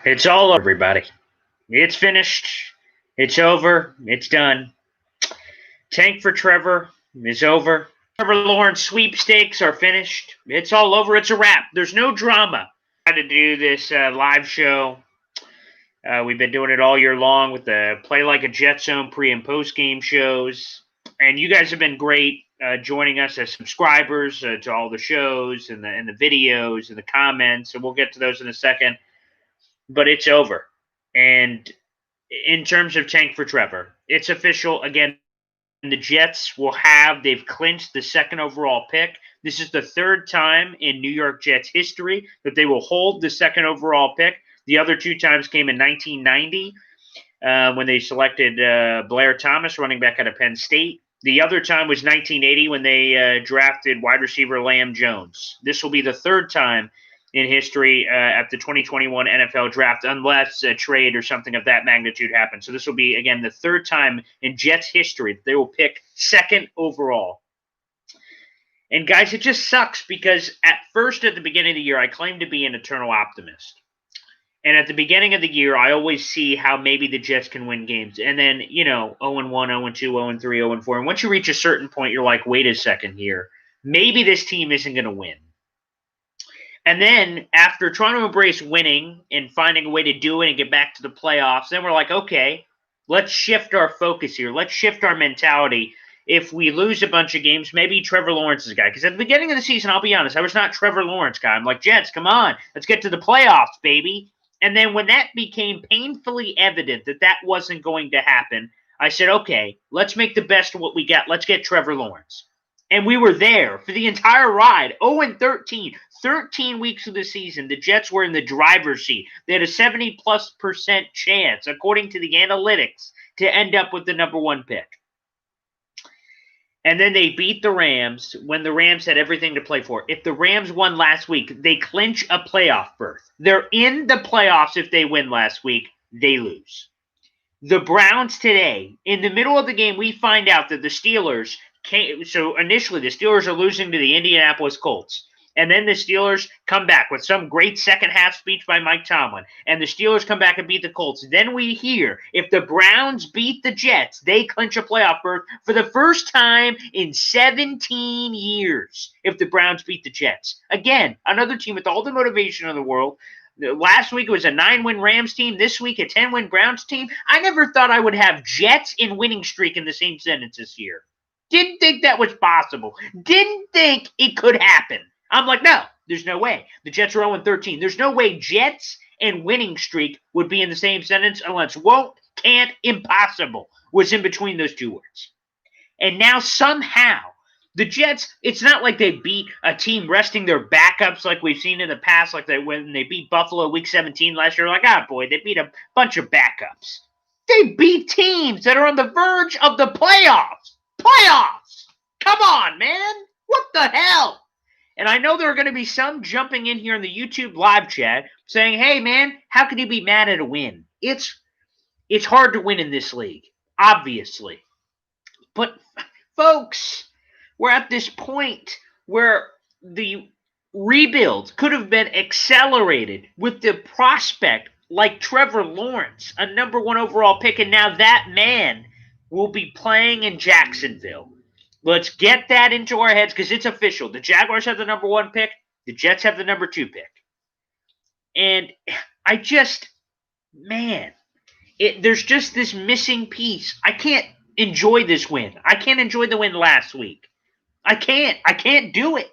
It's all over, everybody. It's finished. It's over. It's done. Tank for Trevor is over. Trevor Lawrence sweepstakes are finished. It's all over. It's a wrap. There's no drama. I had to do this live show. We've been doing it all year long with the Play Like a Jet Zone pre and post game shows. And you guys have been great joining us as subscribers to all the shows and the videos and the comments. And we'll get to those in a second. But it's over. And in terms of Tank for Trevor, it's official. Again, the Jets they've clinched the second overall pick. This is the third time in New York Jets history that they will hold the second overall pick. The other two times came in 1990 when they selected Blair Thomas, running back out of Penn State. The other time was 1980 when they drafted wide receiver Lamb Jones. This will be the third time in history at the 2021 NFL draft, unless a trade or something of that magnitude happens. So this will be, again, the third time in Jets history that they will pick second overall. And guys, it just sucks because at the beginning of the year, I claimed to be an eternal optimist. And at the beginning of the year, I always see how maybe the Jets can win games. And then, 0-1, 0-2, 0-3, 0-4. And once you reach a certain point, you're like, wait a second here. Maybe this team isn't going to win. And then after trying to embrace winning and finding a way to do it and get back to the playoffs, then we're like, okay, let's shift our focus here. Let's shift our mentality. If we lose a bunch of games, maybe Trevor Lawrence is the guy. Because at the beginning of the season, I'll be honest, I was not Trevor Lawrence guy. I'm like, Jets, come on. Let's get to the playoffs, baby. And then when that became painfully evident that that wasn't going to happen, I said, okay, let's make the best of what we got. Let's get Trevor Lawrence. And we were there for the entire ride, 0-13, 13 weeks of the season. The Jets were in the driver's seat. They had a 70+% chance, according to the analytics, to end up with the number one pick. And then they beat the Rams when the Rams had everything to play for. If the Rams won last week, they clinch a playoff berth. They're in the playoffs if they win last week. They lose. The Browns today, in the middle of the game, we find out that the Steelers so initially, the Steelers are losing to the Indianapolis Colts. And then the Steelers come back with some great second-half speech by Mike Tomlin. And the Steelers come back and beat the Colts. Then we hear if the Browns beat the Jets, they clinch a playoff berth for the first time in 17 years if the Browns beat the Jets. Again, another team with all the motivation in the world. Last week it was a 9-win Rams team. This week a 10-win Browns team. I never thought I would have Jets and winning streak in the same sentence this year. Didn't think that was possible. Didn't think it could happen. I'm like, no, there's no way. The Jets are 0-13. There's no way Jets and winning streak would be in the same sentence unless won't, can't, impossible was in between those two words. And now somehow the Jets, it's not like they beat a team resting their backups like we've seen in the past, like when they beat Buffalo week 17 last year. Like, boy, they beat a bunch of backups. They beat teams that are on the verge of the playoffs. Playoffs! Come on, man! What the hell? And I know there are going to be some jumping in here in the YouTube live chat saying, hey, man, how can you be mad at a win? It's hard to win in this league, obviously. But, folks, we're at this point where the rebuild could have been accelerated with the prospect like Trevor Lawrence, a number one overall pick, and now that man will be playing in Jacksonville. Let's get that into our heads because it's official. The Jaguars have the number one pick. The Jets have the number two pick. And I just, there's just this missing piece. I can't enjoy this win. I can't enjoy the win last week. I can't do it.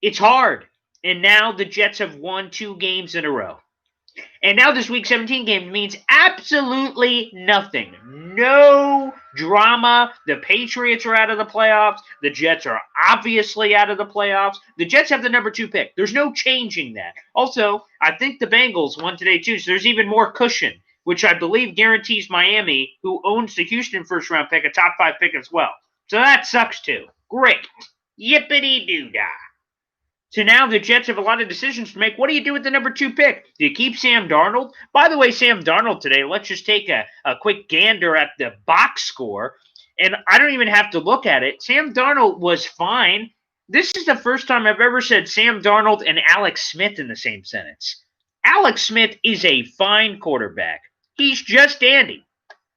It's hard. And now the Jets have won 2 games in a row. And now this Week 17 game means absolutely nothing. No drama. The Patriots are out of the playoffs. The Jets are obviously out of the playoffs. The Jets have the number 2 pick. There's no changing that. Also, I think the Bengals won today too, so there's even more cushion, which I believe guarantees Miami, who owns the Houston first-round pick, a top 5 pick as well. So that sucks too. Great. Yippity-doo-dah. So now the Jets have a lot of decisions to make. What do you do with the number 2 pick? Do you keep Sam Darnold? By the way, Sam Darnold today, let's just take a quick gander at the box score. And I don't even have to look at it. Sam Darnold was fine. this is the first time I've ever said Sam Darnold and Alex Smith in the same sentence. Alex Smith is a fine quarterback. He's just dandy.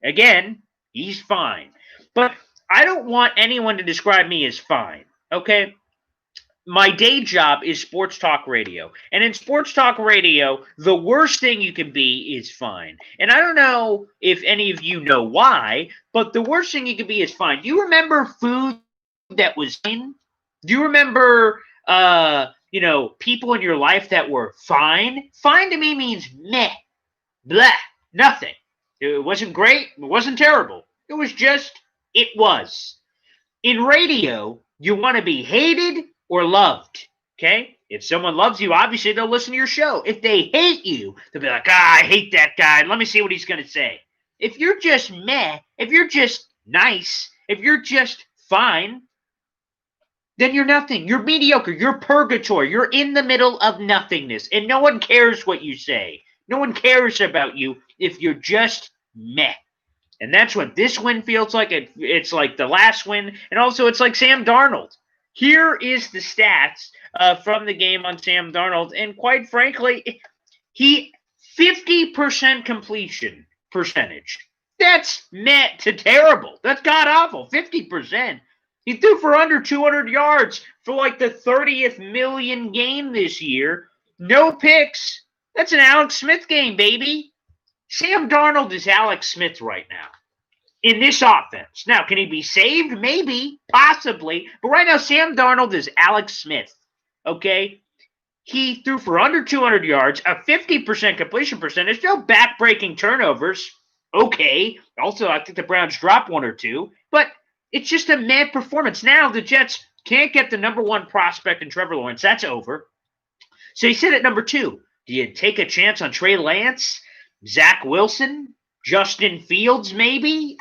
Again, he's fine. But I don't want anyone to describe me as fine, okay? My day job is sports talk radio. And in sports talk radio, the worst thing you can be is fine. And I don't know if any of you know why, but the worst thing you can be is fine. Do you remember food that was fine? Do you remember, people in your life that were fine? Fine to me means meh, blah, nothing. It wasn't great. It wasn't terrible. It was just, it was. In radio, you want to be hated or loved, okay? If someone loves you, obviously they'll listen to your show. If they hate you, they'll be like, I hate that guy. Let me see what he's going to say. If you're just meh, if you're just nice, if you're just fine, then you're nothing. You're mediocre. You're purgatory. You're in the middle of nothingness, and no one cares what you say. No one cares about you if you're just meh. And that's what this win feels like. It's like the last win, and also it's like Sam Darnold. Here is the stats from the game on Sam Darnold, and quite frankly, he 50% completion percentage. That's net to terrible. That's god-awful, 50%. He threw for under 200 yards for like the 30th million game this year. No picks. That's an Alex Smith game, baby. Sam Darnold is Alex Smith right now in this offense. Now, can he be saved? Maybe, possibly. But right now, Sam Darnold is Alex Smith, okay? He threw for under 200 yards, a 50% completion percentage, no back-breaking turnovers. Okay. Also, I think the Browns dropped one or two. But it's just a mad performance. Now, the Jets can't get the number one prospect in Trevor Lawrence. That's over. So he sit at number 2. Do you take a chance on Trey Lance, Zach Wilson, Justin Fields, maybe?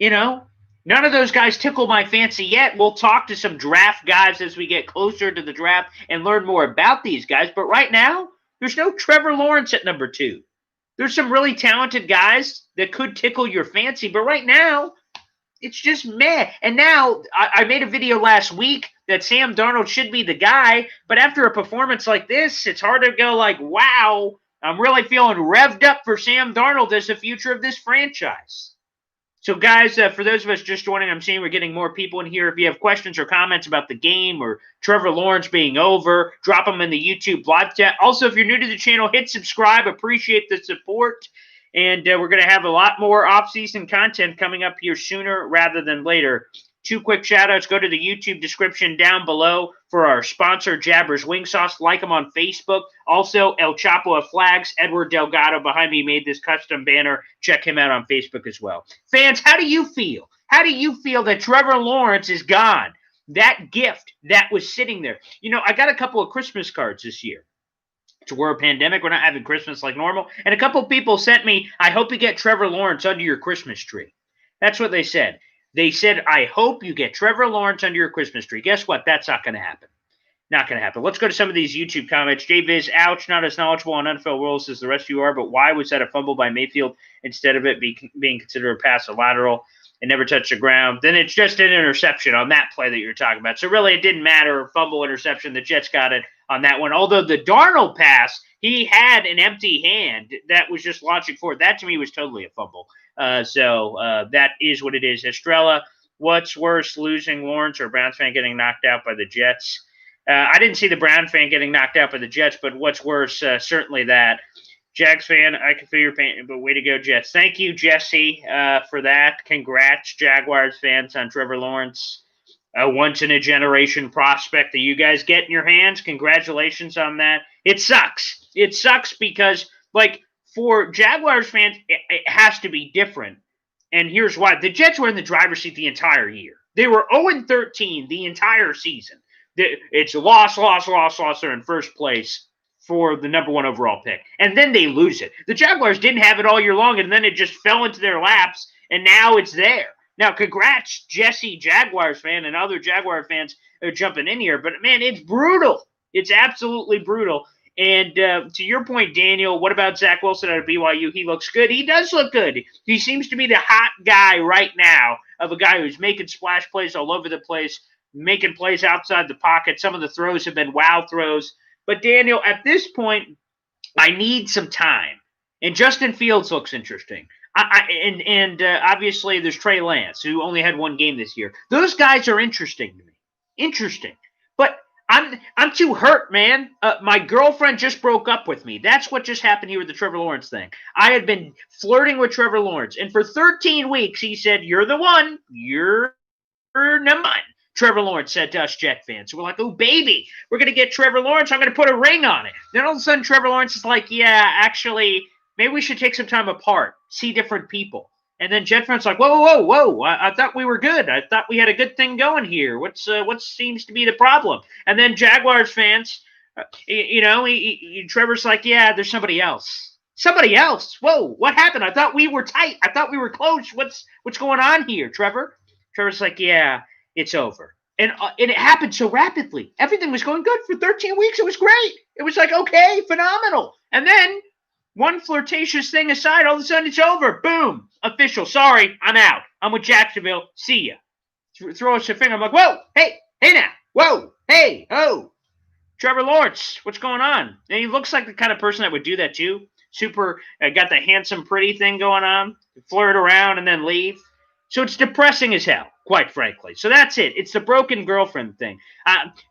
None of those guys tickle my fancy yet. We'll talk to some draft guys as we get closer to the draft and learn more about these guys. But right now, there's no Trevor Lawrence at number 2. There's some really talented guys that could tickle your fancy. But right now, it's just meh. And now, I made a video last week that Sam Darnold should be the guy. But after a performance like this, it's hard to go like, wow, I'm really feeling revved up for Sam Darnold as the future of this franchise. So, guys, for those of us just joining, I'm seeing we're getting more people in here. If you have questions or comments about the game or Trevor Lawrence being over, drop them in the YouTube live chat. Also, if you're new to the channel, hit subscribe. Appreciate the support. And we're going to have a lot more off-season content coming up here sooner rather than later. 2 quick shout-outs. Go to the YouTube description down below for our sponsor, Jabber's Wing Sauce. Like them on Facebook. Also, El Chapo of Flags, Edward Delgado behind me made this custom banner. Check him out on Facebook as well. Fans, how do you feel? How do you feel that Trevor Lawrence is gone? That gift that was sitting there. I got a couple of Christmas cards this year. We're a pandemic. We're not having Christmas like normal. And a couple people sent me, I hope you get Trevor Lawrence under your Christmas tree. That's what they said. They said, I hope you get Trevor Lawrence under your Christmas tree. Guess what? That's not going to happen. Not going to happen. Let's go to some of these YouTube comments. JViz, ouch, not as knowledgeable on NFL rules as the rest of you are, but why was that a fumble by Mayfield instead of it being considered a pass or lateral? It never touched the ground. Then it's just an interception on that play that you're talking about. So really it didn't matter. Fumble, interception. The Jets got it on that one. Although the Darnold pass, he had an empty hand that was just launching forward. That to me was totally a fumble. So that is what it is. Estrella, what's worse, losing Lawrence or Browns fan getting knocked out by the Jets? I didn't see the Brown fan getting knocked out by the Jets, but what's worse, certainly that. Jags fan, I can feel your pain, but way to go, Jets. Thank you, Jesse, for that. Congrats, Jaguars fans, on Trevor Lawrence. A once-in-a-generation prospect that you guys get in your hands. Congratulations on that. It sucks. It sucks because, for Jaguars fans, it has to be different. And here's why. The Jets were in the driver's seat the entire year. They were 0-13 the entire season. It's loss. They're in first place for the number 1 overall pick. And then they lose it. The Jaguars didn't have it all year long, and then it just fell into their laps, and now it's there. Now, congrats, Jesse, Jaguars fan, and other Jaguar fans are jumping in here. But, man, it's brutal. It's absolutely brutal. And to your point, Daniel, what about Zach Wilson out of BYU? He looks good. He does look good. He seems to be the hot guy right now of a guy who's making splash plays all over the place. making plays outside the pocket. Some of the throws have been wow throws. But, Daniel, at this point, I need some time. And Justin Fields looks interesting. Obviously there's Trey Lance, who only had one game this year. Those guys are interesting to me. Interesting. But I'm too hurt, man. My girlfriend just broke up with me. That's what just happened here with the Trevor Lawrence thing. I had been flirting with Trevor Lawrence, and for 13 weeks he said, "You're the one. You're number one." Trevor Lawrence said to us Jet fans. So we're like, "Oh, baby, we're going to get Trevor Lawrence. I'm going to put a ring on it." Then all of a sudden Trevor Lawrence is like, "Yeah, actually, maybe we should take some time apart, see different people." And then Jet fans like, whoa. I thought we were good. I thought we had a good thing going here. What seems to be the problem? And then Jaguars fans, Trevor's like, "Yeah, there's somebody else." Somebody else? Whoa, what happened? I thought we were tight. I thought we were close. What's going on here, Trevor? Trevor's like, "Yeah, it's over." And it happened so rapidly. Everything was going good for 13 weeks. It was great. It was like, okay, phenomenal. And then one flirtatious thing aside, all of a sudden it's over. Boom. Official. Sorry, I'm out. I'm with Jacksonville. See ya. Throw us a finger. I'm like, whoa, hey now. Whoa, hey, oh. Trevor Lawrence, what's going on? And he looks like the kind of person that would do that too. Super, got the handsome, pretty thing going on. Flirt around and then leave. So it's depressing as hell, quite frankly. So that's it. It's the broken girlfriend thing.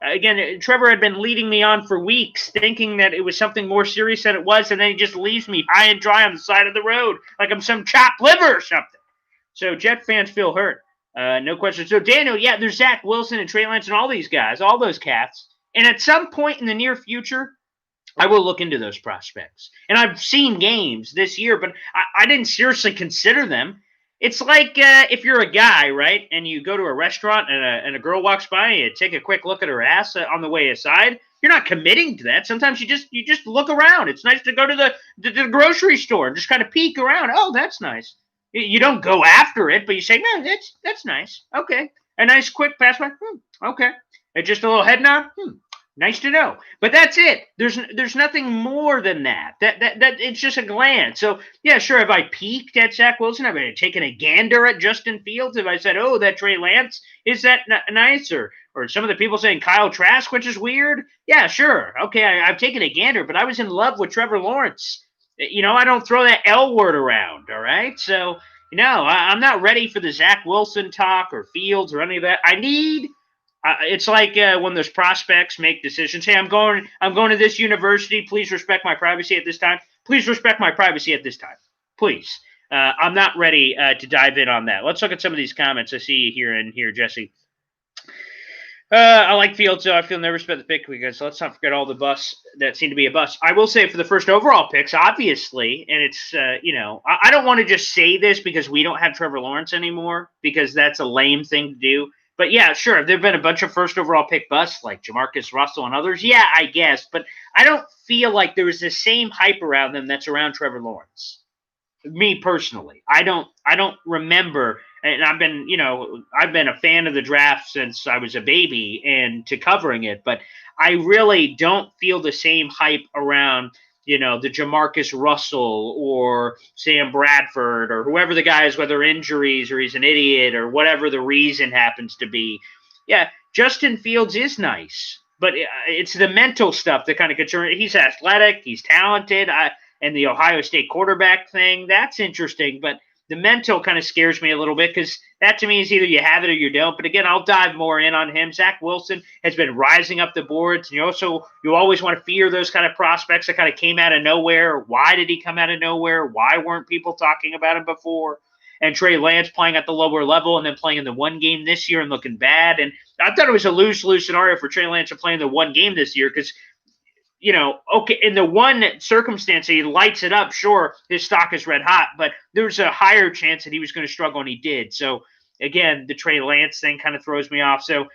Again, Trevor had been leading me on for weeks, thinking that it was something more serious than it was, and then he just leaves me high and dry on the side of the road like I'm some chopped liver or something. So Jet fans feel hurt. No question. So, Daniel, yeah, there's Zach Wilson and Trey Lance and all these guys, all those cats. And at some point in the near future, I will look into those prospects. And I've seen games this year, but I didn't seriously consider them. It's like if you're a guy, right, and you go to a restaurant and a girl walks by and you take a quick look at her ass on the way aside. You're not committing to that. Sometimes you just look around. It's nice to go to the grocery store and just kind of peek around. Oh, that's nice. You don't go after it, but you say, "Man, that's nice. Okay, a nice quick pass by. Okay, and just a little head nod. Nice to know." But that's it. There's nothing more than that. That it's just a glance. So yeah, sure. Have I peeked at Zach Wilson? Have I taken a gander at Justin Fields? Have I said, "Oh, that Trey Lance, is that nice?" Or some of the people saying Kyle Trask, which is weird. Yeah, sure. Okay, I've taken a gander, but I was in love with Trevor Lawrence. I don't throw that L word around. All right, so I'm not ready for the Zach Wilson talk or Fields or any of that. I need. It's like when those prospects make decisions. Hey, I'm going to this university. Please respect my privacy at this time. Please respect my privacy at this time. Please. I'm not ready to dive in on that. Let's look at some of these comments I see here, Jesse. I like Fields, so I feel nervous about the pick because let's not forget all the busts that seem to be a bust. I will say for the first overall picks, obviously, and it's, I don't want to just say this because we don't have Trevor Lawrence anymore because that's a lame thing to do. But yeah, sure, there have been a bunch of first overall pick busts like Jamarcus Russell and others. Yeah, I guess. But I don't feel like there was the same hype around them that's around Trevor Lawrence. Me personally, I don't remember, and I've been a fan of the draft since I was a baby and to covering it, but I really don't feel the same hype around, the Jamarcus Russell or Sam Bradford or whoever the guy is, whether injuries or he's an idiot or whatever the reason happens to be. Yeah, Justin Fields is nice, but it's the mental stuff that kind of concerns. He's athletic, he's talented. And the Ohio State quarterback thing, that's interesting. But the mental kind of scares me a little bit because that to me is either you have it or you don't. But again, I'll dive more in on him. Zach Wilson has been rising up the boards. You always want to fear those kind of prospects that kind of came out of nowhere. Why did he come out of nowhere? Why weren't people talking about him before? And Trey Lance playing at the lower level and then playing in the one game this year and looking bad. And I thought it was a lose-lose scenario for Trey Lance to play in the one game this year because okay, in the one circumstance he lights it up, sure, his stock is red hot, but there's a higher chance that he was going to struggle, and he did. So, again, the Trey Lance thing kind of throws me off. So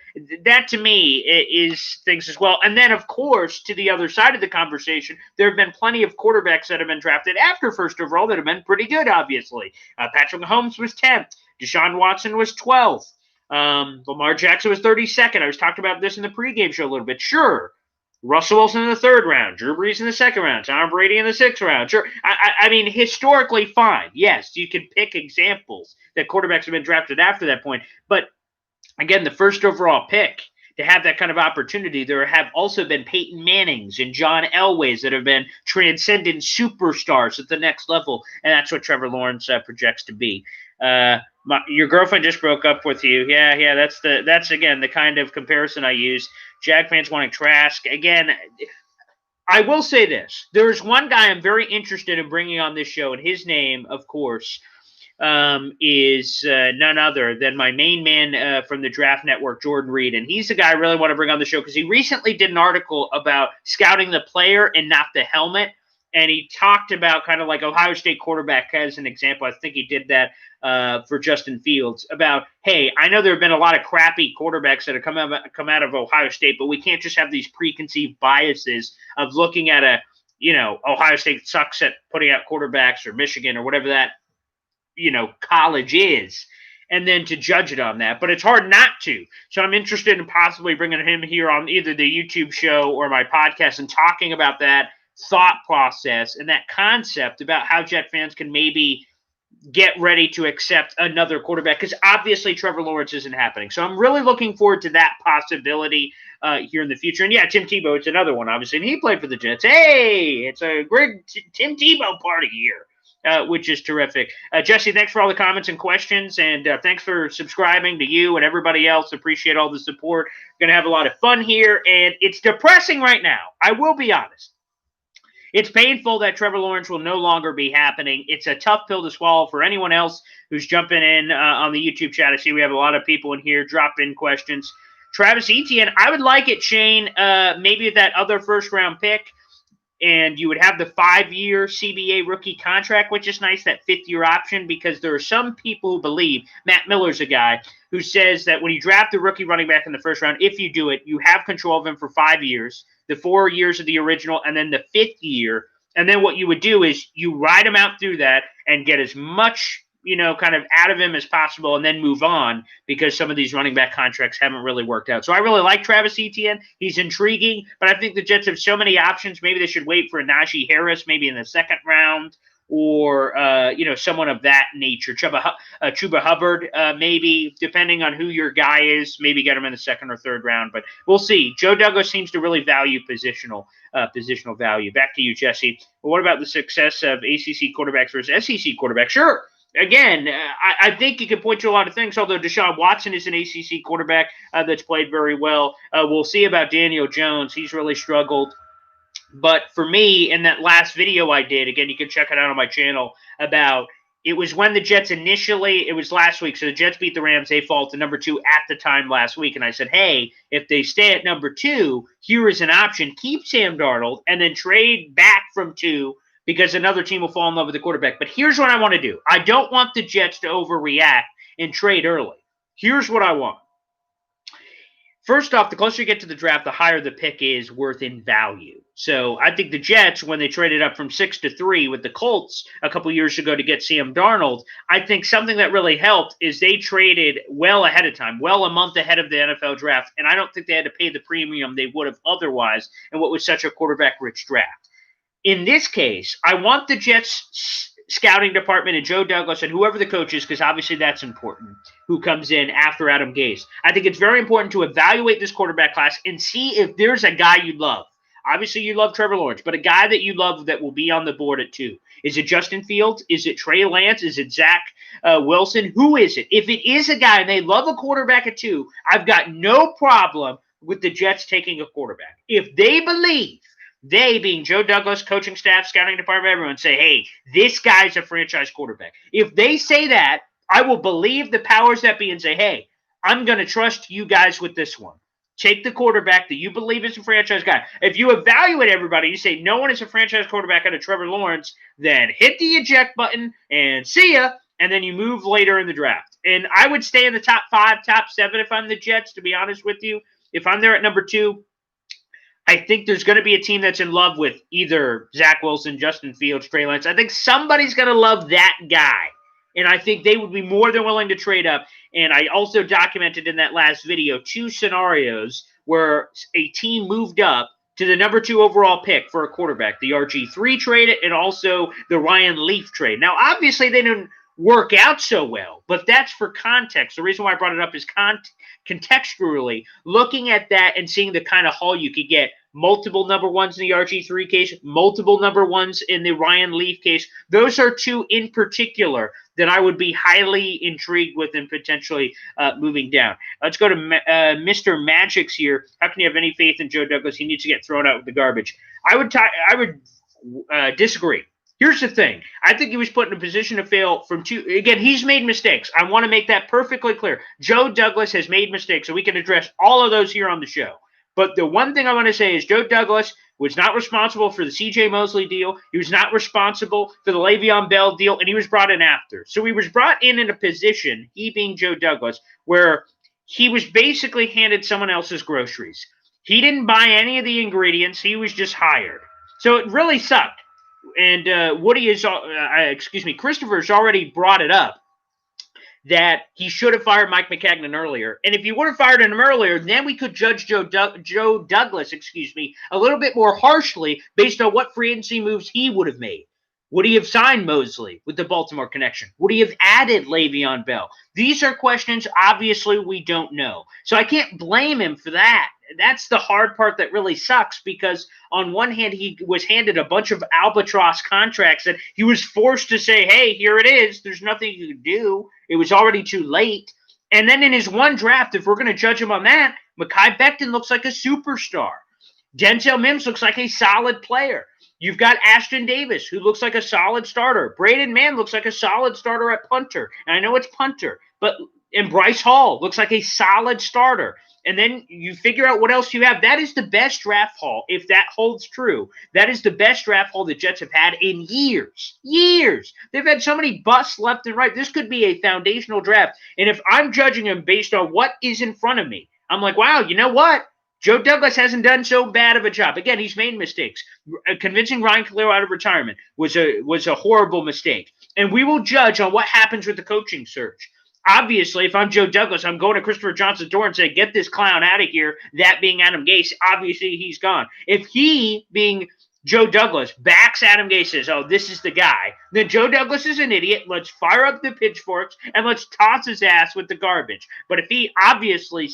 that, to me, is things as well. And then, of course, to the other side of the conversation, there have been plenty of quarterbacks that have been drafted after first overall that have been pretty good, obviously. Patrick Mahomes was 10th. Deshaun Watson was 12th. Lamar Jackson was 32nd. I was talking about this in the pregame show a little bit. Sure. Russell Wilson in the third round, Drew Brees in the second round, Tom Brady in the sixth round. Sure, I mean, historically fine. Yes, you can pick examples that quarterbacks have been drafted after that point. But again, the first overall pick, to have that kind of opportunity. There have also been Peyton Mannings and John Elways that have been transcendent superstars at the next level, and that's what Trevor Lawrence projects to be. Your girlfriend just broke up with you. Yeah. That's again the kind of comparison I use. Jag fans wanting Trask again. I will say this: there's one guy I'm very interested in bringing on this show, and his name, of course, is none other than my main man from the Draft Network, Jordan Reed. And he's the guy I really want to bring on the show because he recently did an article about scouting the player and not the helmet. And he talked about kind of like Ohio State quarterback as an example. I think he did that for Justin Fields about, hey, I know there have been a lot of crappy quarterbacks that have come out of Ohio State, but we can't just have these preconceived biases of looking at Ohio State sucks at putting out quarterbacks or Michigan or whatever that college is, and then to judge it on that. But it's hard not to. So I'm interested in possibly bringing him here on either the YouTube show or my podcast and talking about that thought process and that concept about how Jet fans can maybe get ready to accept another quarterback, because obviously Trevor Lawrence isn't happening. So I'm really looking forward to that possibility here in the future. And yeah, Tim Tebow, it's another one, obviously, and he played for the Jets. Hey, it's a great Tim Tebow party here. Which is terrific. Jesse, thanks for all the comments and questions, and thanks for subscribing to you and everybody else. Appreciate all the support. Going to have a lot of fun here, and it's depressing right now. I will be honest. It's painful that Trevor Lawrence will no longer be happening. It's a tough pill to swallow for anyone else who's jumping in on the YouTube chat. I see we have a lot of people in here. Drop in questions. Travis Etienne, I would like it, Shane, maybe that other first-round pick. And you would have the 5-year CBA rookie contract, which is nice, that 5th-year option, because there are some people who believe, Matt Miller's a guy, who says that when you draft a rookie running back in the first round, if you do it, you have control of him for 5 years, the 4 years of the original, and then the 5th year. And then what you would do is you ride him out through that and get as much kind of out of him as possible and then move on, because some of these running back contracts haven't really worked out. So I really like Travis Etienne. He's intriguing, but I think the Jets have so many options. Maybe they should wait for a Najee Harris, maybe in the 2nd round, or, someone of that nature. Chuba Hubbard, maybe, depending on who your guy is, maybe get him in the 2nd or 3rd round, but we'll see. Joe Douglas seems to really value positional value. Back to you, Jesse. Well, what about the success of ACC quarterbacks versus SEC quarterbacks? Sure. Again, I think you can point to a lot of things, although Deshaun Watson is an ACC quarterback that's played very well. We'll see about Daniel Jones. He's really struggled. But for me, in that last video I did, again, you can check it out on my channel, about it was when the Jets it was last week, so the Jets beat the Rams. They fall to number 2 at the time last week. And I said, hey, if they stay at number 2, here is an option. Keep Sam Darnold and then trade back from 2, because another team will fall in love with the quarterback. But here's what I want to do. I don't want the Jets to overreact and trade early. Here's what I want. First off, the closer you get to the draft, the higher the pick is worth in value. So I think the Jets, when they traded up from 6 to 3 with the Colts a couple years ago to get Sam Darnold, I think something that really helped is they traded well ahead of time, well a month ahead of the NFL draft, and I don't think they had to pay the premium they would have otherwise in what was such a quarterback-rich draft. In this case, I want the Jets scouting department and Joe Douglas and whoever the coach is, because obviously that's important, who comes in after Adam Gase. I think it's very important to evaluate this quarterback class and see if there's a guy you love. Obviously, you love Trevor Lawrence, but a guy that you love that will be on the board at 2. Is it Justin Fields? Is it Trey Lance? Is it Zach Wilson? Who is it? If it is a guy and they love a quarterback at 2, I've got no problem with the Jets taking a quarterback. If they believe, they being Joe Douglas, coaching staff, scouting department, everyone, say, hey, this guy's a franchise quarterback. If they say that, I will believe the powers that be and say, hey, I'm going to trust you guys with this one. Take the quarterback that you believe is a franchise guy. If you evaluate everybody, you say no one is a franchise quarterback out of Trevor Lawrence, then hit the eject button and see ya, and then you move later in the draft. And I would stay in the top 5, top 7 if I'm the Jets, to be honest with you. If I'm there at number 2, I think there's going to be a team that's in love with either Zach Wilson, Justin Fields, Trey Lance. I think somebody's going to love that guy. And I think they would be more than willing to trade up. And I also documented in that last video 2 scenarios where a team moved up to the number 2 overall pick for a quarterback. The RG3 trade and also the Ryan Leaf trade. Now, obviously, they didn't work out so well. But that's for context. The reason why I brought it up is contextually looking at that and seeing the kind of haul you could get. Multiple number ones in the RG3 case, multiple number ones in the Ryan Leaf case. Those are two in particular that I would be highly intrigued with and potentially moving down. Let's go to Mr. Magic's here. How can you have any faith in Joe Douglas? He needs to get thrown out with the garbage. I would disagree. Here's the thing. I think he was put in a position to fail from two. Again, he's made mistakes. I want to make that perfectly clear. Joe Douglas has made mistakes, so we can address all of those here on the show. But the one thing I want to say is Joe Douglas was not responsible for the C.J. Mosley deal. He was not responsible for the Le'Veon Bell deal, and he was brought in after. So he was brought in a position, he being Joe Douglas, where he was basically handed someone else's groceries. He didn't buy any of the ingredients. He was just hired. So it really sucked. And Christopher's already brought it up that he should have fired Mike Maccagnan earlier. And if he would have fired him earlier, then we could judge Joe Douglas, a little bit more harshly based on what free agency moves he would have made. Would he have signed Mosley with the Baltimore connection? Would he have added Le'Veon Bell? These are questions, obviously, we don't know. So I can't blame him for that. That's the hard part that really sucks because on one hand, he was handed a bunch of albatross contracts that he was forced to say, hey, here it is. There's nothing you can do. It was already too late. And then in his one draft, if we're going to judge him on that, Mekhi Becton looks like a superstar. Denzel Mims looks like a solid player. You've got Ashton Davis, who looks like a solid starter. Braden Mann looks like a solid starter at punter. And I know it's punter, and Bryce Hall looks like a solid starter. And then you figure out what else you have. That is the best draft haul, if that holds true. That is the best draft haul the Jets have had in years. Years. They've had so many busts left and right. This could be a foundational draft. And if I'm judging him based on what is in front of me, I'm like, wow, you know what? Joe Douglas hasn't done so bad of a job. Again, he's made mistakes. Convincing Ryan Kalero out of retirement was a horrible mistake. And we will judge on what happens with the coaching search. Obviously, if I'm Joe Douglas, I'm going to Christopher Johnson's door and say, get this clown out of here, that being Adam Gase. Obviously, he's gone. If he, being Joe Douglas, backs Adam Gase, says, oh, this is the guy, then Joe Douglas is an idiot. Let's fire up the pitchforks and let's toss his ass with the garbage. But if he obviously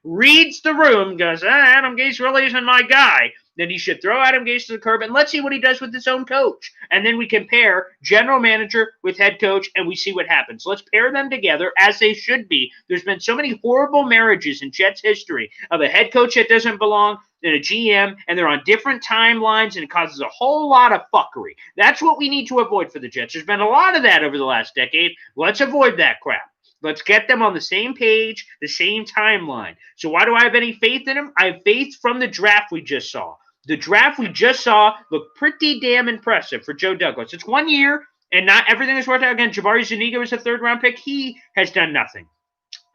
reads the room, goes, Adam Gase really isn't my guy, then he should throw Adam Gase to the curb and let's see what he does with his own coach. And then we compare general manager with head coach and we see what happens. Let's pair them together as they should be. There's been so many horrible marriages in Jets history of a head coach that doesn't belong and a GM, and they're on different timelines, and it causes a whole lot of fuckery. That's what we need to avoid for the Jets. There's been a lot of that over the last decade. Let's avoid that crap. Let's get them on the same page, the same timeline. So why do I have any faith in them? I have faith from the draft we just saw. The draft we just saw looked pretty damn impressive for Joe Douglas. It's 1 year, and not everything has worked out. Again, Jabari Zuniga was a third-round pick. He has done nothing.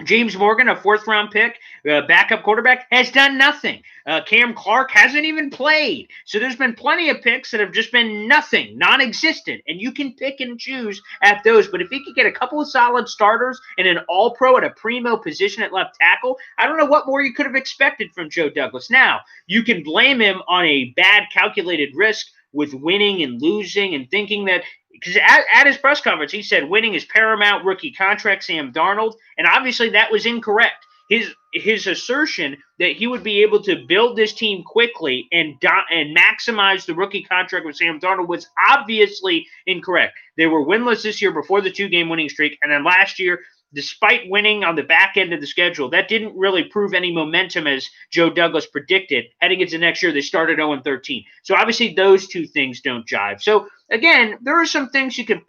James Morgan, a fourth-round pick, backup quarterback, has done nothing. Cam Clark hasn't even played. So there's been plenty of picks that have just been nothing, non-existent, and you can pick and choose at those. But if he could get a couple of solid starters and an all-pro at a primo position at left tackle, I don't know what more you could have expected from Joe Douglas. Now, you can blame him on a bad calculated risk with winning and losing and thinking that – because at his press conference, he said winning is paramount, rookie contract, Sam Darnold, and obviously that was incorrect. His assertion that he would be able to build this team quickly and maximize the rookie contract with Sam Darnold was obviously incorrect. They were winless this year before the two-game winning streak, and then last year, despite winning on the back end of the schedule, that didn't really prove any momentum as Joe Douglas predicted. Heading into next year, they started 0-13. So obviously those two things don't jive. So again, there are some things you can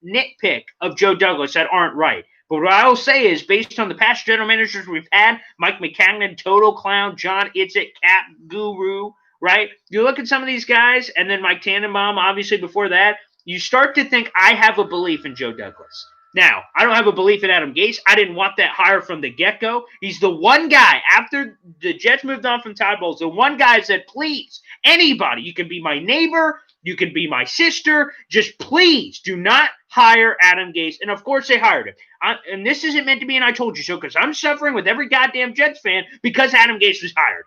nitpick of Joe Douglas that aren't right. But what I will say is, based on the past general managers we've had, Mike Maccagnan, total clown, John Idzik, cap guru, right? You look at some of these guys, and then Mike Tannenbaum, obviously before that, you start to think, I have a belief in Joe Douglas. Now, I don't have a belief in Adam Gase. I didn't want that hire from the get-go. He's the one guy, after the Jets moved on from Todd Bowles, the one guy said, please, anybody, you can be my neighbor, you can be my sister, just please do not hire Adam Gase. And, of course, they hired him. And this isn't meant to be an I told you so, because I'm suffering with every goddamn Jets fan because Adam Gase was hired.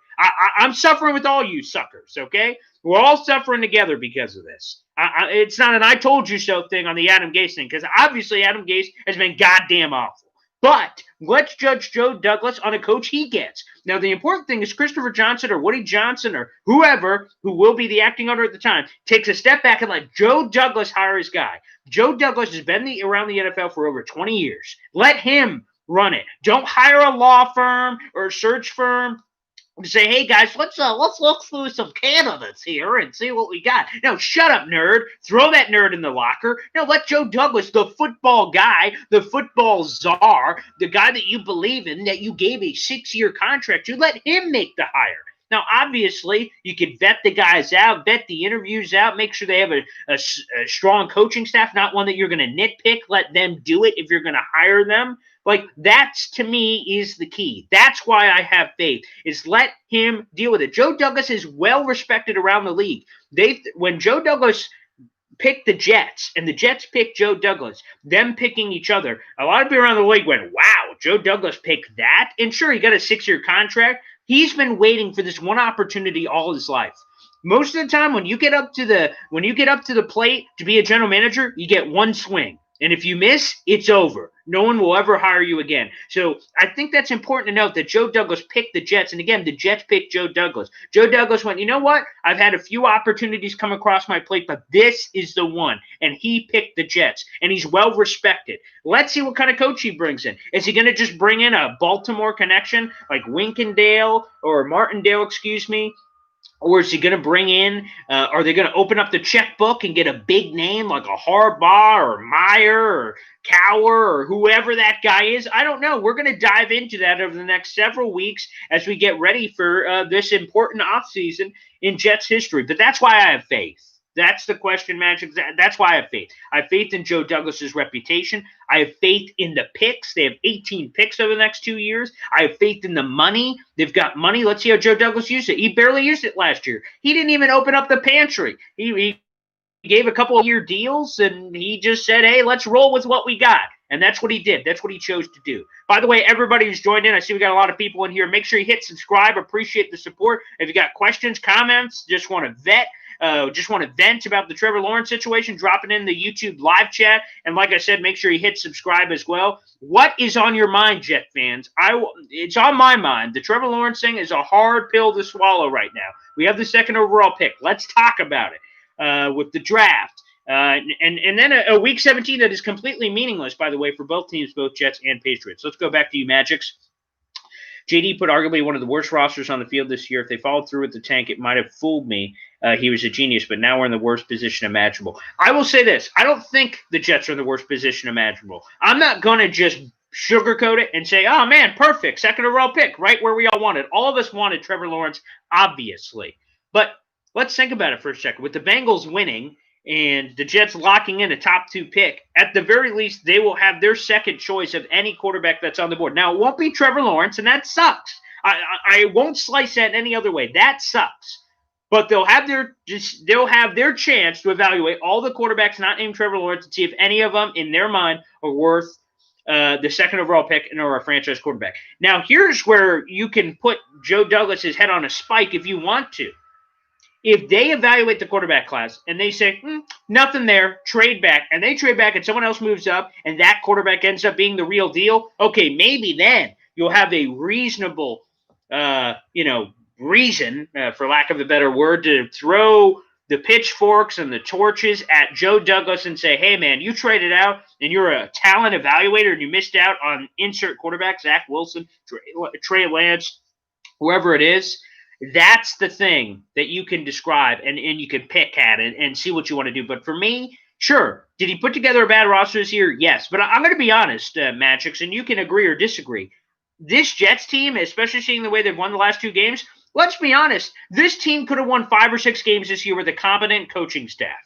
I'm suffering with all you suckers, okay? We're all suffering together because of this. It's not an I told you so thing on the Adam Gase thing, because obviously Adam Gase has been goddamn awful. But let's judge Joe Douglas on a coach he gets. Now, the important thing is Christopher Johnson or Woody Johnson or whoever who will be the acting owner at the time takes a step back and let Joe Douglas hire his guy. Joe Douglas has been around the NFL for over 20 years. Let him run it. Don't hire a law firm or a search firm to say, hey guys, let's look through some candidates here and see what we got. No, shut up, nerd. Throw that nerd in the locker. No, let Joe Douglas, the football guy, the football czar, the guy that you believe in, that you gave a 6-year contract to, let him make the hire. Now, obviously, you can vet the guys out, vet the interviews out, make sure they have a strong coaching staff, not one that you're going to nitpick. Let them do it if you're going to hire them. Like, that's, to me, is the key. That's why I have faith, is let him deal with it. Joe Douglas is well-respected around the league. When Joe Douglas picked the Jets, and the Jets picked Joe Douglas, them picking each other, a lot of people around the league went, wow, Joe Douglas picked that? And sure, he got a 6-year contract. He's been waiting for this one opportunity all his life. Most of the time, when you get up to the plate to be a general manager, you get one swing. And if you miss, it's over. No one will ever hire you again. So I think that's important to note that Joe Douglas picked the Jets. And again, the Jets picked Joe Douglas. Joe Douglas went, you know what? I've had a few opportunities come across my plate, but this is the one. And he picked the Jets. And he's well respected. Let's see what kind of coach he brings in. Is he going to just bring in a Baltimore connection like Winkendale or Martindale, excuse me? Or is he going to bring in, are they going to open up the checkbook and get a big name like a Harbaugh or Meyer or Cower or whoever that guy is? I don't know. We're going to dive into that over the next several weeks as we get ready for this important offseason in Jets history. But that's why I have faith. That's the question, Magic. That's why I have faith. I have faith in Joe Douglas's reputation. I have faith in the picks. They have 18 picks over the next 2 years. I have faith in the money. They've got money. Let's see how Joe Douglas used it. He barely used it last year. He didn't even open up the pantry. He gave a couple of year deals, and he just said, hey, let's roll with what we got. And that's what he did. That's what he chose to do. By the way, everybody who's joined in, I see we got a lot of people in here. Make sure you hit subscribe. Appreciate the support. If you got questions, comments, just want to vent about the Trevor Lawrence situation, drop it in the YouTube live chat. And like I said, make sure you hit subscribe as well. What is on your mind, Jet fans? It's on my mind. The Trevor Lawrence thing is a hard pill to swallow right now. We have the 2nd overall pick. Let's talk about it with the draft. And then a week 17 that is completely meaningless, by the way, for both teams, both Jets and Patriots. Let's go back to you, Magics. JD put arguably one of the worst rosters on the field this year. If they followed through with the tank, it might have fooled me. He was a genius, but now we're in the worst position imaginable. I will say this. I don't think the Jets are in the worst position imaginable. I'm not going to just sugarcoat it and say, oh, man, perfect, 2nd overall pick, right where we all wanted. All of us wanted Trevor Lawrence, obviously. But let's think about it for a second. With the Bengals winning and the Jets locking in a top 2 pick, at the very least, they will have their second choice of any quarterback that's on the board. Now, it won't be Trevor Lawrence, and that sucks. I won't slice that any other way. That sucks. But they'll have their chance to evaluate all the quarterbacks not named Trevor Lawrence and see if any of them, in their mind, are worth the 2nd overall pick and are a franchise quarterback. Now, here's where you can put Joe Douglas's head on a spike if you want to. If they evaluate the quarterback class and they say, nothing there, trade back, and they trade back and someone else moves up and that quarterback ends up being the real deal, okay, maybe then you'll have a reasonable, reason, for lack of a better word, to throw the pitchforks and the torches at Joe Douglas and say, hey, man, you traded out and you're a talent evaluator and you missed out on insert quarterback, Zach Wilson, Trey Lance, whoever it is. That's the thing that you can describe and you can pick at it and see what you want to do. But for me, sure, did he put together a bad roster this year? Yes. But I'm going to be honest, Magics, and you can agree or disagree. This Jets team, especially seeing the way they've won the last 2 games, let's be honest, this team could have won 5 or 6 games this year with a competent coaching staff.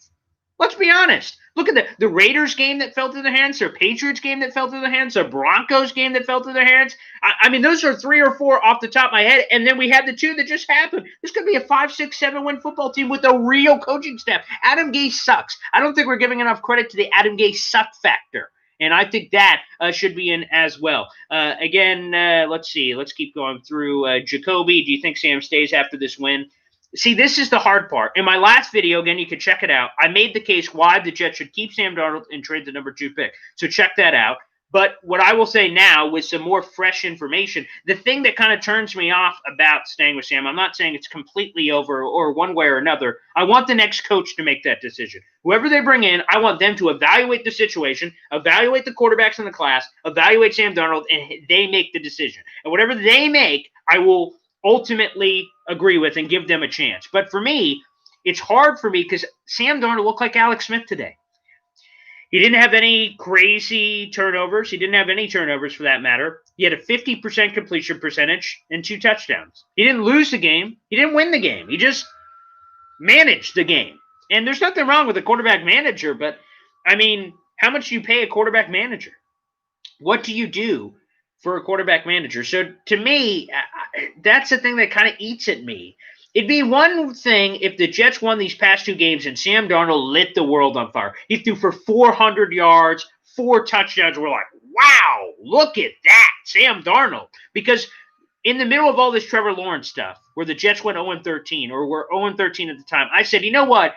Let's be honest. Look at the Raiders game that fell through their hands, their Patriots game that fell through their hands, their Broncos game that fell through their hands. I mean, those are 3 or 4 off the top of my head, and then we had the 2 that just happened. This could be a 5, 6, 7-win football team with a real coaching staff. Adam Gase sucks. I don't think we're giving enough credit to the Adam Gase suck factor. And I think that should be in as well. Again, let's see. Let's keep going through. Jacoby, do you think Sam stays after this win? See, this is the hard part. In my last video, again, you can check it out. I made the case why the Jets should keep Sam Darnold and trade the number 2 pick. So check that out. But what I will say now with some more fresh information, the thing that kind of turns me off about staying with Sam, I'm not saying it's completely over or one way or another. I want the next coach to make that decision. Whoever they bring in, I want them to evaluate the situation, evaluate the quarterbacks in the class, evaluate Sam Darnold, and they make the decision. And whatever they make, I will ultimately agree with and give them a chance. But for me, it's hard for me because Sam Darnold looked like Alex Smith today. He didn't have any crazy turnovers. He didn't have any turnovers for that matter. He had a 50% completion percentage and 2 touchdowns. He didn't lose the game. He didn't win the game. He just managed the game. And there's nothing wrong with a quarterback manager, but, I mean, how much do you pay a quarterback manager? What do you do for a quarterback manager? So, to me, that's the thing that kind of eats at me. It'd be one thing if the Jets won these past 2 games and Sam Darnold lit the world on fire. He threw for 400 yards, 4 touchdowns. We're like, wow, look at that, Sam Darnold. Because in the middle of all this Trevor Lawrence stuff, where the Jets went 0-13, or were 0-13 at the time, I said, you know what?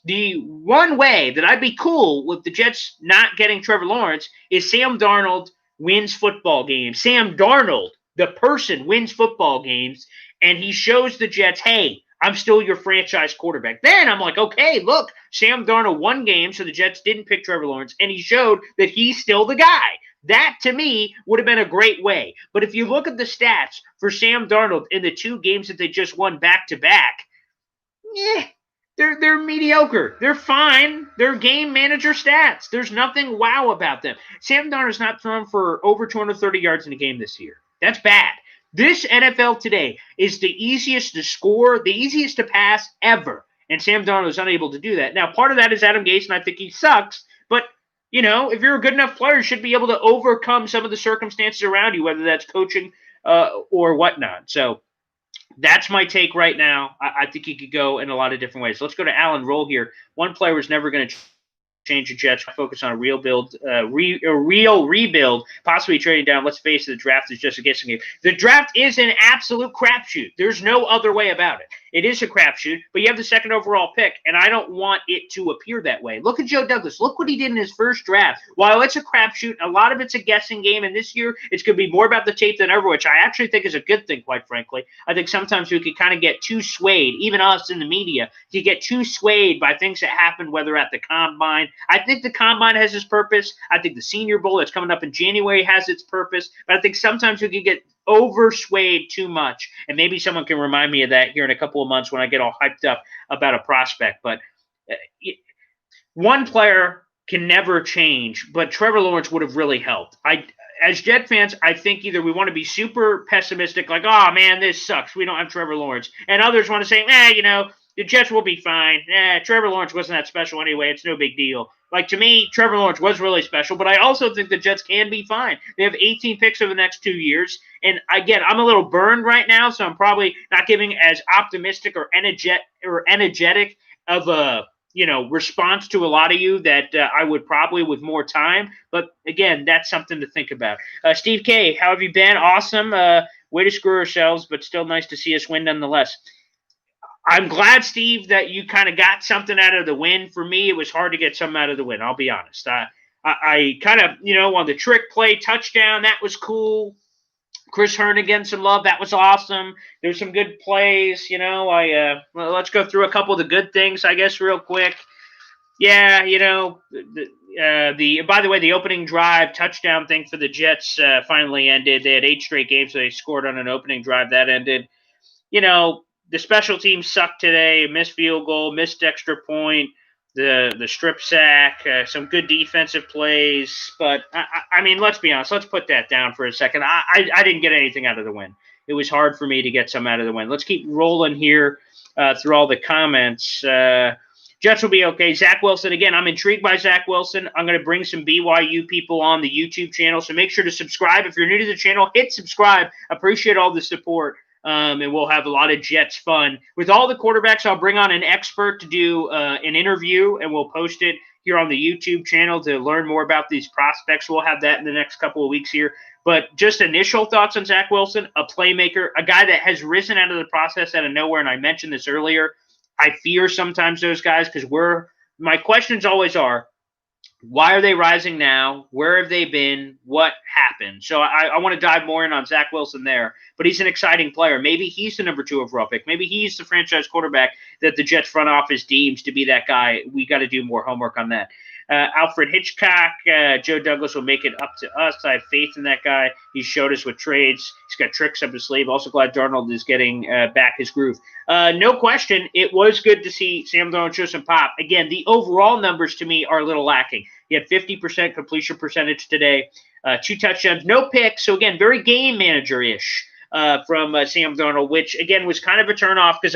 The one way that I'd be cool with the Jets not getting Trevor Lawrence is Sam Darnold wins football games. Sam Darnold, the person, wins football games. And he shows the Jets, hey, I'm still your franchise quarterback. Then I'm like, okay, look, Sam Darnold won games, so the Jets didn't pick Trevor Lawrence, and he showed that he's still the guy. That, to me, would have been a great way. But if you look at the stats for Sam Darnold in the 2 games that they just won back-to-back, they're mediocre. They're fine. They're game manager stats. There's nothing wow about them. Sam Darnold's not thrown for over 230 yards in a game this year. That's bad. This NFL today is the easiest to score, the easiest to pass ever. And Sam Darnold is unable to do that. Now, part of that is Adam Gase, and I think he sucks. But, you know, if you're a good enough player, you should be able to overcome some of the circumstances around you, whether that's coaching or whatnot. So that's my take right now. I think he could go in a lot of different ways. Let's go to Alan Roll here. One player was never going to change the Jets, focus on a real build, real rebuild, possibly trading down. Let's face it, the draft is just a guessing game. The draft is an absolute crapshoot. There's no other way about it. It is a crapshoot, but you have the 2nd overall pick, and I don't want it to appear that way. Look at Joe Douglas. Look what he did in his first draft. While it's a crapshoot, a lot of it's a guessing game, and this year it's going to be more about the tape than ever, which I actually think is a good thing, quite frankly. I think sometimes we could kind of get too swayed, even us in the media, you get too swayed by things that happened, whether at the combine. I think the combine has its purpose. I think the Senior Bowl that's coming up in January has its purpose, but I think sometimes we can get overswayed too much, and maybe someone can remind me of that here in a couple of months when I get all hyped up about a prospect. But one player can never change, but Trevor Lawrence would have really helped. As Jet fans, I think either we want to be super pessimistic, like, oh man, this sucks, we don't have Trevor Lawrence, and others want to say, you know, the Jets will be fine. Trevor Lawrence wasn't that special anyway. It's no big deal. Like, to me, Trevor Lawrence was really special, but I also think the Jets can be fine. They have 18 picks over the next 2 years. And, again, I'm a little burned right now, so I'm probably not giving as optimistic or energetic of a, you know, response to a lot of you that I would probably with more time. But, again, that's something to think about. Steve K., how have you been? Awesome. Way to screw ourselves, but still nice to see us win nonetheless. I'm glad, Steve, that you kind of got something out of the win. For me, it was hard to get something out of the win, I'll be honest. I kind of, you know, on the trick play touchdown, that was cool. Chris Herndon, some love. That was awesome. There's some good plays, you know. Well, let's go through a couple of the good things, I guess, real quick. Yeah, you know, by the way, the opening drive touchdown thing for the Jets finally ended. They had 8 straight games, so they scored on an opening drive. That ended. You know, the special teams sucked today. Missed field goal, missed extra point, the strip sack, some good defensive plays. But, I mean, let's be honest. Let's put that down for a second. I didn't get anything out of the win. It was hard for me to get some out of the win. Let's keep rolling here through all the comments. Jets will be okay. Zach Wilson, again, I'm intrigued by Zach Wilson. I'm going to bring some BYU people on the YouTube channel, so make sure to subscribe. If you're new to the channel, hit subscribe. Appreciate all the support. And we'll have a lot of Jets fun. With all the quarterbacks, I'll bring on an expert to do an interview, and we'll post it here on the YouTube channel to learn more about these prospects. We'll have that in the next couple of weeks here. But just initial thoughts on Zach Wilson, a playmaker, a guy that has risen out of the process out of nowhere. And I mentioned this earlier. I fear sometimes those guys because my questions always are, why are they rising now? Where have they been? What happened? So I want to dive more in on Zach Wilson there. But he's an exciting player. Maybe he's the number 2 overall pick. Maybe he's the franchise quarterback that the Jets front office deems to be that guy. We got to do more homework on that. Alfred Hitchcock, Joe Douglas will make it up to us. I have faith in that guy. He showed us with trades. He's got tricks up his sleeve. Also glad Darnold is getting back his groove. No question, it was good to see Sam Darnold show some pop. Again, the overall numbers to me are a little lacking. He had 50% completion percentage today, 2 touchdowns, no picks. So, again, very game manager-ish from Sam Darnold, which, again, was kind of a turnoff because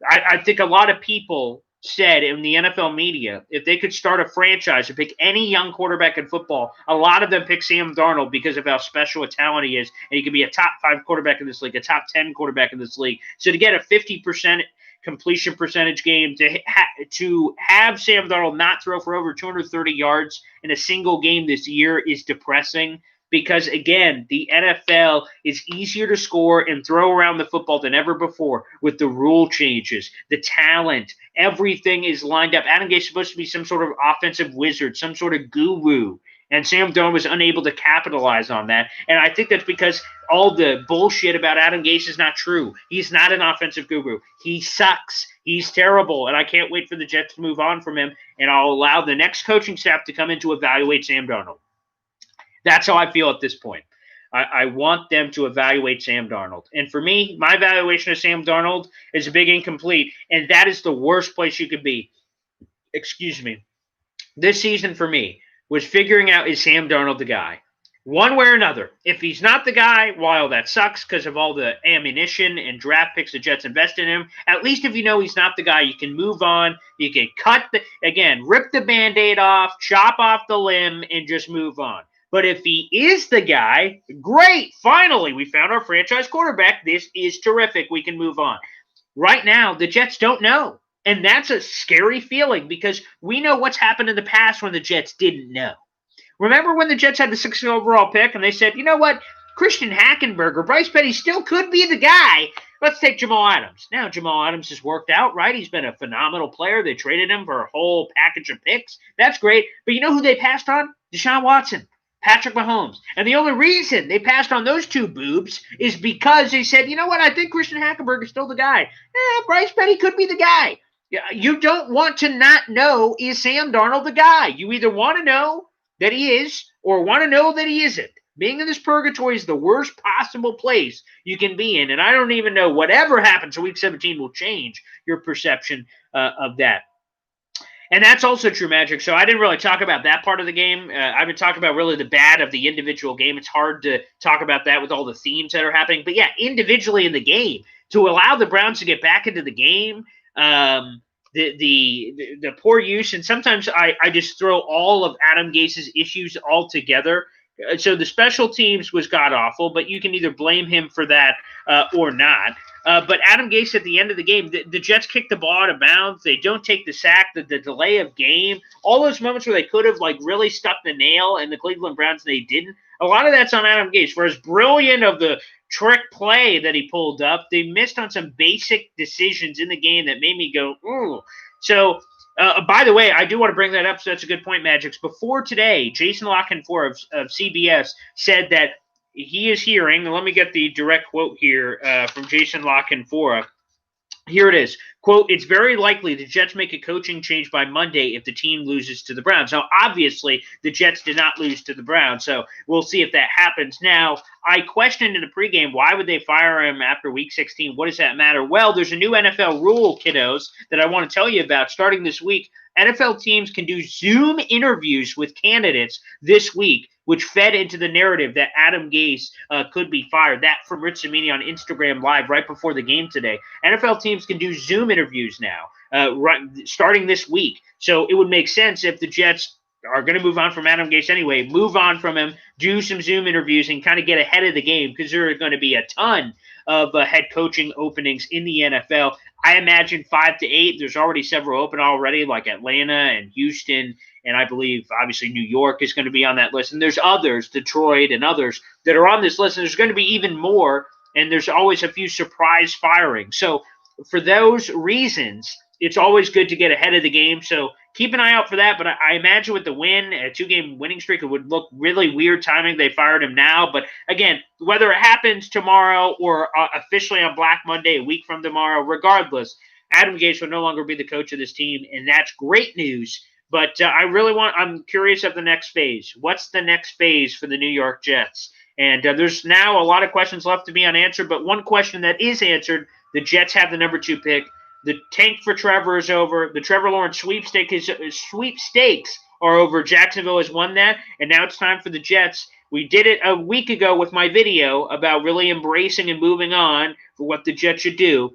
I think a lot of people said in the NFL media, if they could start a franchise and pick any young quarterback in football, a lot of them pick Sam Darnold because of how special a talent he is. And he could be a top 5 quarterback in this league, a top 10 quarterback in this league. So to get a 50% completion percentage game, to have Sam Darnold not throw for over 230 yards in a single game this year is depressing. Because, again, the NFL is easier to score and throw around the football than ever before with the rule changes, the talent. Everything is lined up. Adam Gase is supposed to be some sort of offensive wizard, some sort of guru. And Sam Darnold was unable to capitalize on that. And I think that's because all the bullshit about Adam Gase is not true. He's not an offensive guru. He sucks. He's terrible. And I can't wait for the Jets to move on from him. And I'll allow the next coaching staff to come in to evaluate Sam Darnold. That's how I feel at this point. I want them to evaluate Sam Darnold. And for me, my evaluation of Sam Darnold is a big incomplete, and that is the worst place you could be. Excuse me. This season for me was figuring out, is Sam Darnold the guy? One way or another. If he's not the guy, while that sucks because of all the ammunition and draft picks the Jets invest in him, at least if you know he's not the guy, you can move on. You can rip the Band-Aid off, chop off the limb, and just move on. But if he is the guy, great. Finally, we found our franchise quarterback. This is terrific. We can move on. Right now, the Jets don't know. And that's a scary feeling because we know what's happened in the past when the Jets didn't know. Remember when the Jets had the 6th overall pick and they said, you know what? Christian Hackenberger, Bryce Petty still could be the guy. Let's take Jamal Adams. Now, Jamal Adams has worked out, right? He's been a phenomenal player. They traded him for a whole package of picks. That's great. But you know who they passed on? Deshaun Watson. Patrick Mahomes. And the only reason they passed on those 2 boobs is because they said, you know what, I think Christian Hackenberg is still the guy. Bryce Petty could be the guy. You don't want to not know, is Sam Darnold the guy? You either want to know that he is or want to know that he isn't. Being in this purgatory is the worst possible place you can be in. And I don't even know whatever happens to Week 17 will change your perception of that. And that's also true, Magic. So I didn't really talk about that part of the game. I've been talking about really the bad of the individual game. It's hard to talk about that with all the themes that are happening. But, yeah, individually in the game, to allow the Browns to get back into the game, the poor use, and sometimes I just throw all of Adam Gase's issues all together. So the special teams was god-awful, but you can either blame him for that or not. But Adam Gase at the end of the game, the Jets kick the ball out of bounds. They don't take the sack, the delay of game. All those moments where they could have really stuck the nail in the Cleveland Browns and they didn't. A lot of that's on Adam Gase. For as brilliant of the trick play that he pulled up, they missed on some basic decisions in the game that made me go, ooh. So, by the way, I do want to bring that up, so that's a good point, Magix. Before today, Jason Lockenfor of CBS said that he is hearing, let me get the direct quote here from Jason Lockenfor. Here it is. Quote, it's very likely the Jets make a coaching change by Monday if the team loses to the Browns. Now, obviously, the Jets did not lose to the Browns, so we'll see if that happens. Now, I questioned in the pregame, why would they fire him after Week 16? What does that matter? Well, there's a new NFL rule, kiddos, that I want to tell you about starting this week. NFL teams can do Zoom interviews with candidates this week, which fed into the narrative that Adam Gase could be fired. That from Rich Cimini on Instagram Live right before the game today. NFL teams can do Zoom interviews now, starting this week. So it would make sense if the Jets are going to move on from Adam Gase anyway, move on from him, do some Zoom interviews, and kind of get ahead of the game because there are going to be a ton of head coaching openings in the NFL. I imagine 5 to 8. There's already several open already, like Atlanta and Houston and I believe obviously New York is going to be on that list, and there's others, Detroit and others that are on this list, and there's going to be even more, and there's always a few surprise firings. So for those reasons, it's always good to get ahead of the game. So keep an eye out for that. But I imagine with the win, a 2-game winning streak, it would look really weird timing. They fired him now. But again, whether it happens tomorrow or officially on Black Monday, a week from tomorrow, regardless, Adam Gase will no longer be the coach of this team, and that's great news. But I'm curious of the next phase. What's the next phase for the New York Jets? And there's now a lot of questions left to be unanswered, but one question that is answered, the Jets have the number 2 pick. The tank for Trevor is over. The Trevor Lawrence sweepstakes are over. Jacksonville has won that, and now it's time for the Jets. We did it a week ago with my video about really embracing and moving on for what the Jets should do.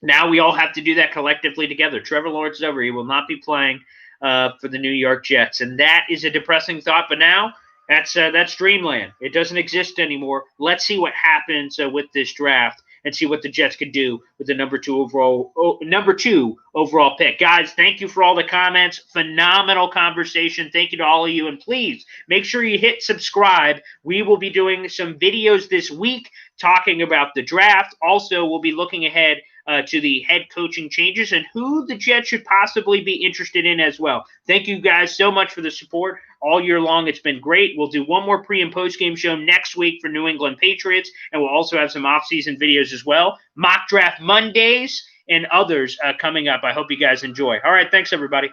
Now we all have to do that collectively together. Trevor Lawrence is over. He will not be playing for the New York Jets, and that is a depressing thought. But now that's dreamland. It doesn't exist anymore. Let's see what happens with this draft and see what the Jets could do with the number two overall pick. Guys, thank you for all the comments. Phenomenal conversation. Thank you to all of you. And please make sure you hit subscribe. We will be doing some videos this week talking about the draft. Also, we'll be looking ahead to the head coaching changes and who the Jets should possibly be interested in as well. Thank you guys so much for the support all year long. It's been great. We'll do one more pre- and post-game show next week for New England Patriots, and we'll also have some off-season videos as well. Mock Draft Mondays and others coming up. I hope you guys enjoy. All right, thanks, everybody.